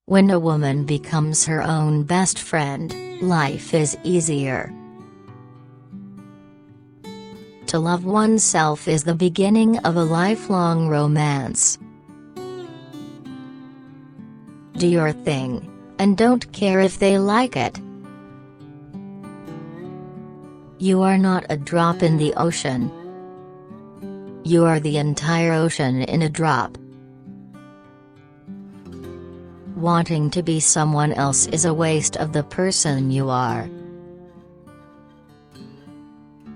When a woman becomes her own best friend, life is easier. To love oneself is the beginning of a lifelong romance. Do your thing, and don't care if they like it. You are not a drop in the ocean. You are the entire ocean in a drop. Wanting to be someone else is a waste of the person you are.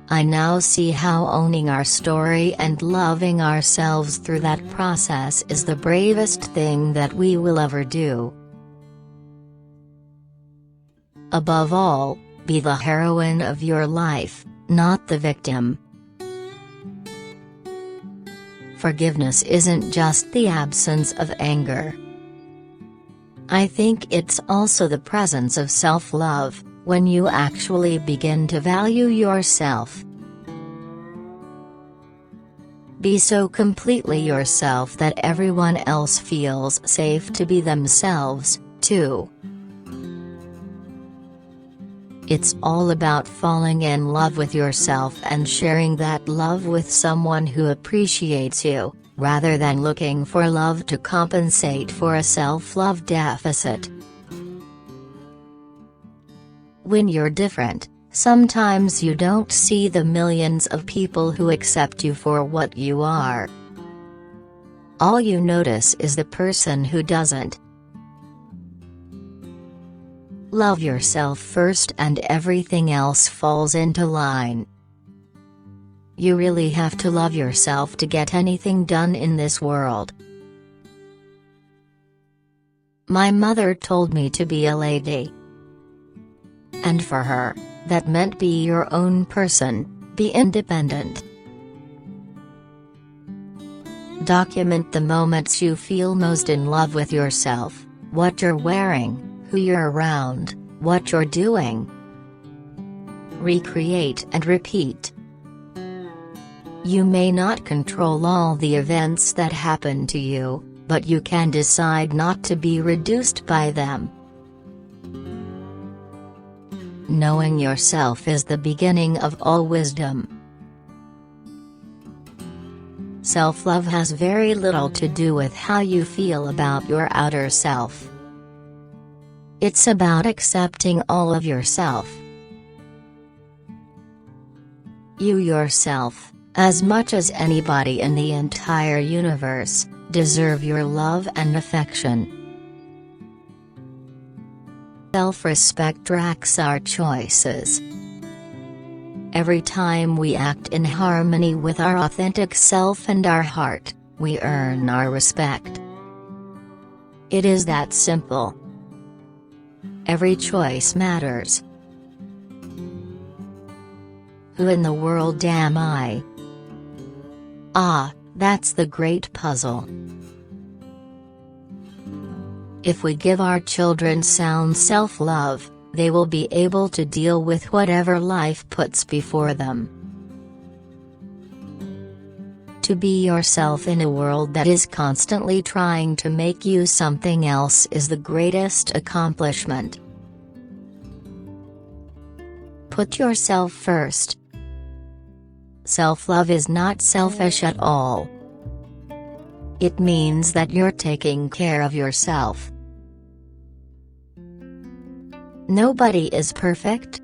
I now see how owning our story and loving ourselves through that process is the bravest thing that we will ever do. Above all, be the heroine of your life, not the victim. Forgiveness isn't just the absence of anger. I think it's also the presence of self-love, when you actually begin to value yourself. Be so completely yourself that everyone else feels safe to be themselves, too. It's all about falling in love with yourself and sharing that love with someone who appreciates you, rather than looking for love to compensate for a self-love deficit. When you're different, sometimes you don't see the millions of people who accept you for what you are. All you notice is the person who doesn't. Love yourself first and everything else falls into line. You really have to love yourself to get anything done in this world. My mother told me to be a lady. And for her, that meant be your own person, be independent. Document the moments you feel most in love with yourself, what you're wearing, who you're around, what you're doing. Recreate and repeat. You may not control all the events that happen to you, but you can decide not to be reduced by them. Knowing yourself is the beginning of all wisdom. Self-love has very little to do with how you feel about your outer self. It's about accepting all of yourself. You yourself, as much as anybody in the entire universe, deserve your love and affection. Self-respect tracks our choices. Every time we act in harmony with our authentic self and our heart, we earn our respect. It is that simple. Every choice matters. Who in the world am I? Ah, that's the great puzzle. If we give our children sound self-love, they will be able to deal with whatever life puts before them. To be yourself in a world that is constantly trying to make you something else is the greatest accomplishment. Put yourself first. Self-love is not selfish at all. It means that you're taking care of yourself. Nobody is perfect.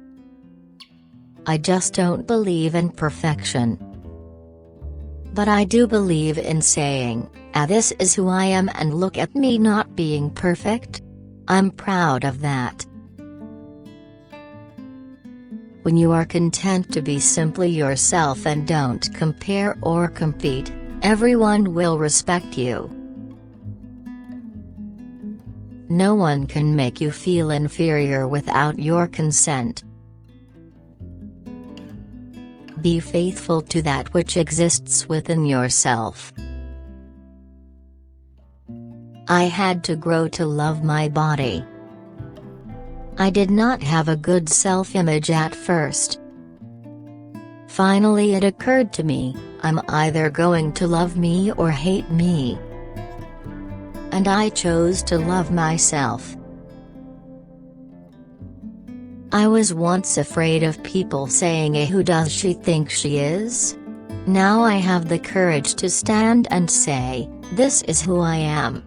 I just don't believe in perfection. But I do believe in saying, this is who I am and look at me not being perfect. I'm proud of that. When you are content to be simply yourself and don't compare or compete, everyone will respect you. No one can make you feel inferior without your consent. Be faithful to that which exists within yourself. I had to grow to love my body. I did not have a good self-image at first. Finally it occurred to me, I'm either going to love me or hate me. and I chose to love myself. I was once afraid of people saying, "Who does she think she is?" Now I have the courage to stand and say, "This is who I am."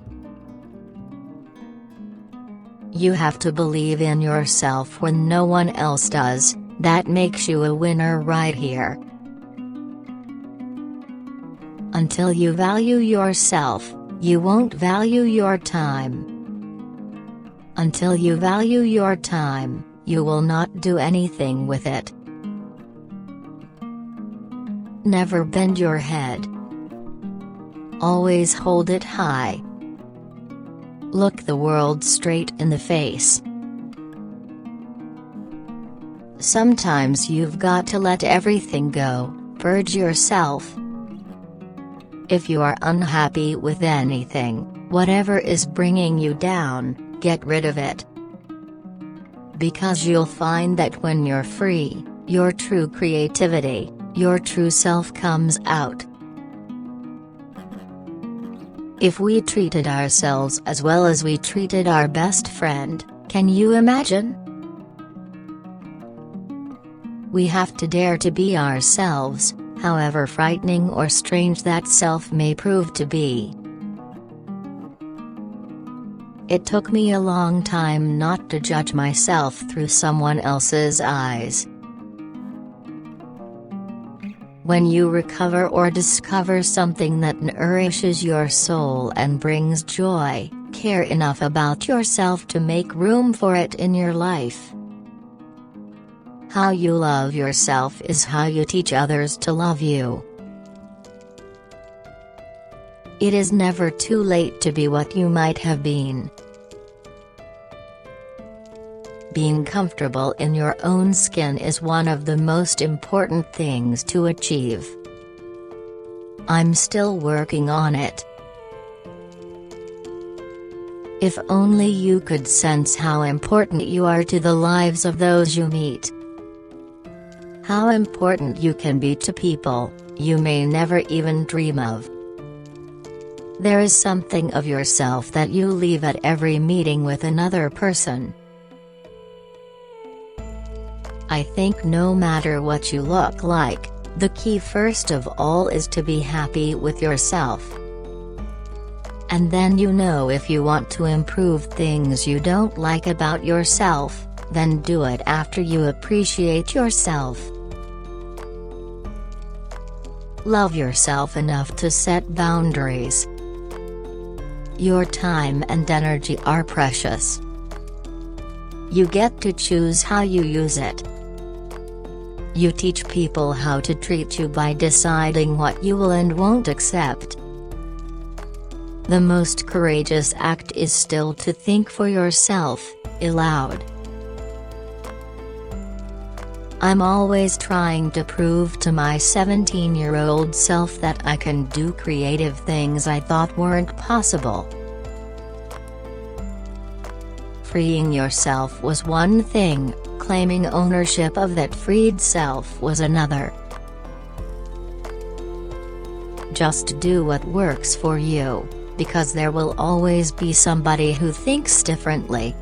You have to believe in yourself when no one else does. That makes you a winner right here. Until you value yourself, you won't value your time. Until you value your time, you will not do anything with it. Never bend your head. Always hold it high. Look the world straight in the face. Sometimes you've got to let everything go, purge yourself. If you are unhappy with anything, whatever is bringing you down, get rid of it. Because you'll find that when you're free, your true creativity, your true self comes out. If we treated ourselves as well as we treated our best friend, can you imagine? We have to dare to be ourselves, however frightening or strange that self may prove to be. It took me a long time not to judge myself through someone else's eyes. When you recover or discover something that nourishes your soul and brings joy, care enough about yourself to make room for it in your life. How you love yourself is how you teach others to love you. It is never too late to be what you might have been. Being comfortable in your own skin is one of the most important things to achieve. I'm still working on it. If only you could sense how important you are to the lives of those you meet. How important you can be to people you may never even dream of. There is something of yourself that you leave at every meeting with another person. I think no matter what you look like, the key first of all is to be happy with yourself. And then you know if you want to improve things you don't like about yourself, then do it after you appreciate yourself. Love yourself enough to set boundaries. Your time and energy are precious. You get to choose how you use it. You teach people how to treat you by deciding what you will and won't accept. The most courageous act is still to think for yourself, aloud. I'm always trying to prove to my 17-year-old self that I can do creative things I thought weren't possible. Freeing yourself was one thing, claiming ownership of that freed self was another. Just do what works for you, because there will always be somebody who thinks differently.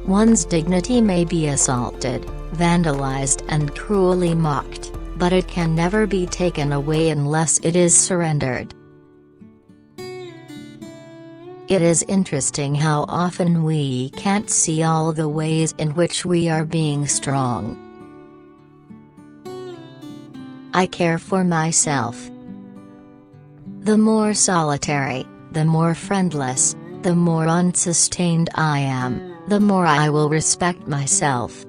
One's dignity may be assaulted, vandalized and cruelly mocked, but it can never be taken away unless it is surrendered. It is interesting how often we can't see all the ways in which we are being strong. I care for myself. The more solitary, the more friendless, the more unsustained I am, the more I will respect myself.